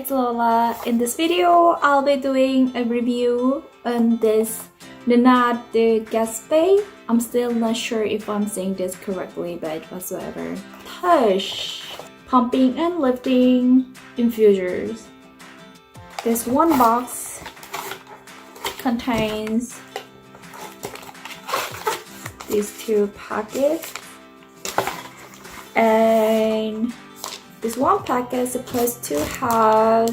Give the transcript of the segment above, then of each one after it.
it's Lola. In this video, I'll be doing a review on this Nannette Gaspe. I'm still not sure if I'm saying this correctly, but whatsoever. Tush pumping and lifting infusers. This one box contains these two packets, and this one packet is supposed to have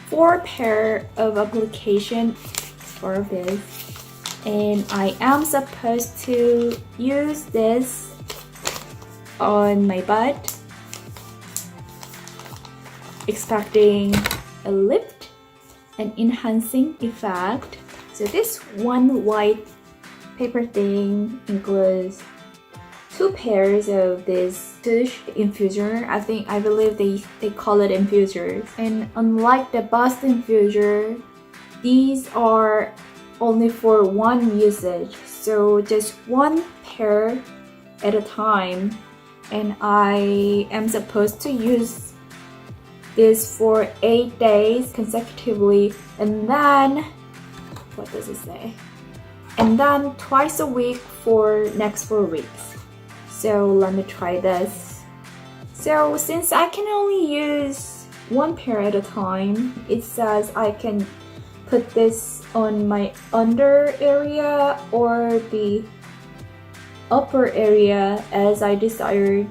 4 pair of application for this, and I am supposed to use this on my butt, expecting a lift and enhancing effect. So this one white paper thing includes 2 pairs of this tush infuser. I believe they call it infusers. And unlike the bust infuser, these are only for one usage, so just 1 pair at a time. And I am supposed to use this for 8 days consecutively, and then what does it say? And then twice a week for next 4 weeks. So let me try this. So since I can only use 1 pair at a time, it says I can put this on my under area or the upper area as I desired.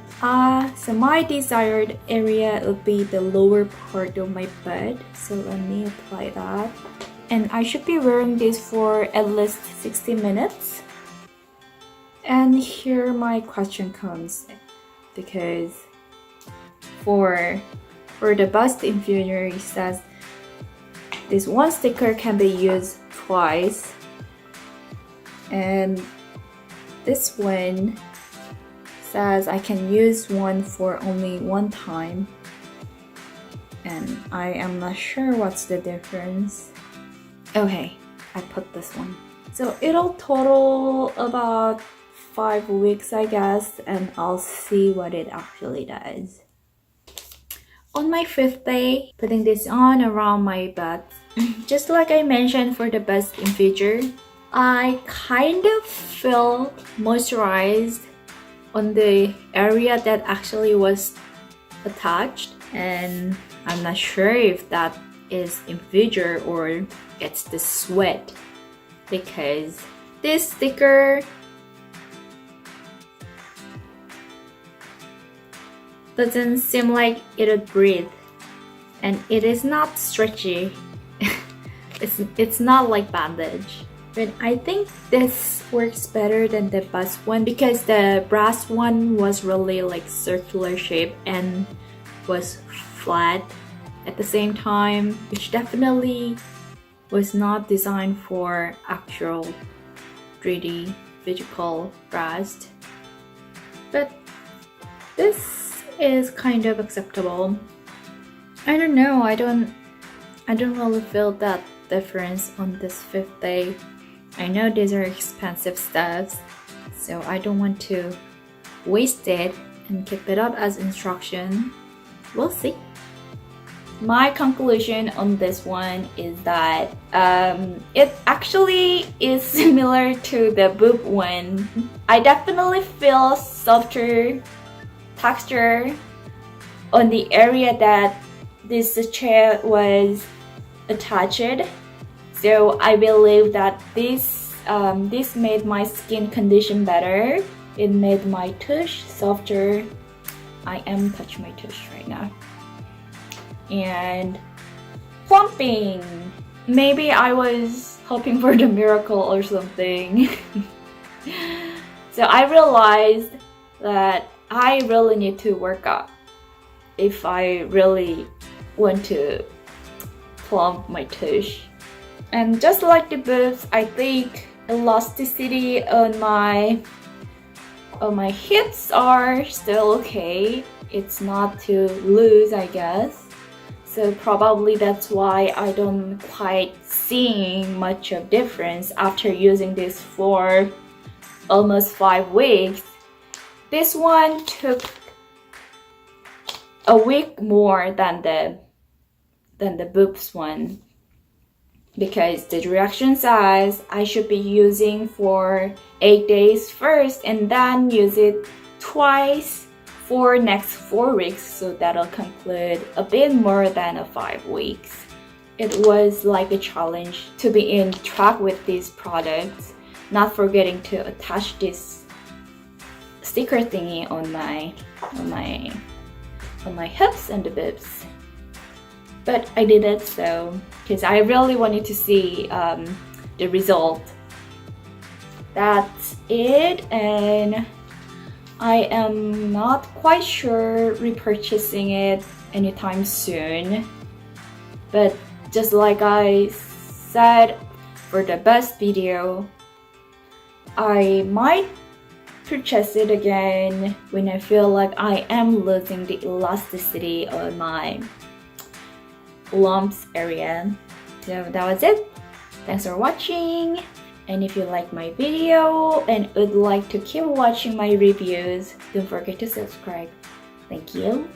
So my desired area would be the lower part of my butt. So let me apply that. And I should be wearing this for at least 60 minutes. And here my question comes, because for the bust infuser, it says this one sticker can be used twice, and this one says I can use one for only 1 time, and I am not sure what's the difference. Okay, I put this one. So it'll total about 5 weeks, I guess, and I'll see what it actually does. On my 5th day, putting this on around my butt, just like I mentioned for the bust infuser, I kind of feel moisturized on the area that actually was attached, and I'm not sure if that is infuser or it's the sweat, because this sticker doesn't seem like it would breathe, and it is not stretchy. It's not like bandage. But I think this works better than the bust one, because the brass one was really like circular shape and was flat at the same time, which definitely was not designed for actual 3D physical brass. But this is kind of acceptable. I don't know, I don't really feel that difference on this 5th day. I know these are expensive stuffs, so I don't want to waste it and keep it up as instruction. We'll see. My conclusion on this one is that it actually is similar to the boob one. I definitely feel softer texture on the area that this chair was attached. So I believe that this made my skin condition better. It made my tush softer. I am touching my tush right now. And plumping. Maybe I was hoping for the miracle or something. So I realized that I really need to work out if I really want to plump my tush. And just like the boobs, I think elasticity on my hips are still okay. It's not too loose, I guess. So probably that's why I don't quite seeing much of difference after using this for almost 5 weeks. This one took a week more than the than the boobs one, because the direction says I should be using for 8 days first and then use it twice for next 4 weeks, so that'll conclude a bit more than 5 weeks. It was like a challenge to be in track with these products, not forgetting to attach this sticker thingy on my hips and the boobs. But I did it, so because I really wanted to see the result. That's it, and I am not quite sure repurchasing it anytime soon. But just like I said for the best video, I might purchase it again when I feel like I am losing the elasticity on my lumps area. So that was it. Thanks for watching, and if you like my video and would like to keep watching my reviews, don't forget to subscribe. Thank you.